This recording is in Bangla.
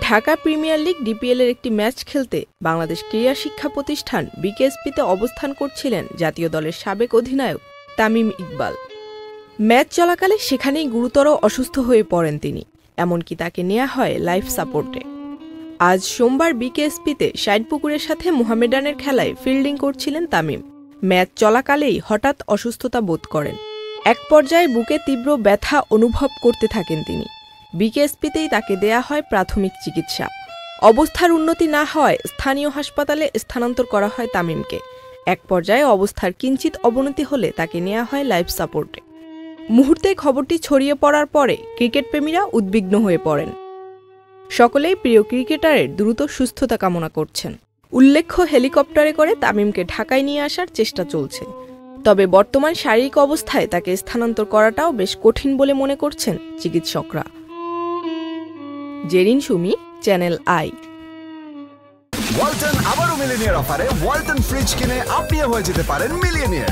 ঢাকা প্রিমিয়ার লিগ ডিপিএলের একটি ম্যাচ খেলতে বাংলাদেশ ক্রীড়া শিক্ষা প্রতিষ্ঠান বিকেএসপিতে অবস্থান করছিলেন জাতীয় দলের সাবেক অধিনায়ক তামিম ইকবাল। ম্যাচ চলাকালে সেখানেই গুরুতর অসুস্থ হয়ে পড়েন তিনি, এমনকি তাকে নেওয়া হয় লাইফ সাপোর্টে। আজ সোমবার বিকেএসপিতে শাইনপুকুরের সাথে মোহামেডানের খেলায় ফিল্ডিং করছিলেন তামিম। ম্যাচ চলাকালেই হঠাৎ অসুস্থতা বোধ করেন। এক পর্যায়ে বুকে তীব্র ব্যথা অনুভব করতে থাকেন তিনি। বিকেএসপিতেই তাকে দেয়া হয় প্রাথমিক চিকিৎসা। অবস্থার উন্নতি না হওয়ায় স্থানীয় হাসপাতালে স্থানান্তর করা হয় তামিমকে। এক পর্যায়ে অবস্থার কিঞ্চিত অবনতি হলে তাকে নেওয়া হয় লাইফ সাপোর্টে। মুহূর্তে খবরটি ছড়িয়ে পড়ার পরে ক্রিকেটপ্রেমীরা উদ্বিগ্ন হয়ে পড়েন। সকলেই প্রিয় ক্রিকেটারের দ্রুত সুস্থতা কামনা করছেন। উল্লেখ্য, হেলিকপ্টারে করে তামিমকে ঢাকায় নিয়ে আসার চেষ্টা চলছে। তবে বর্তমান শারীরিক অবস্থায় তাকে স্থানান্তর করাটাও বেশ কঠিন বলে মনে করছেন চিকিৎসকরা। Jerin Sumi, Channel i. Walton আবারও মিলিনিয়ার অফারে ওয়ালটন ফ্রিজ কিনে আপনিও হয়ে যেতে পারেন মিলিয়নিয়ার।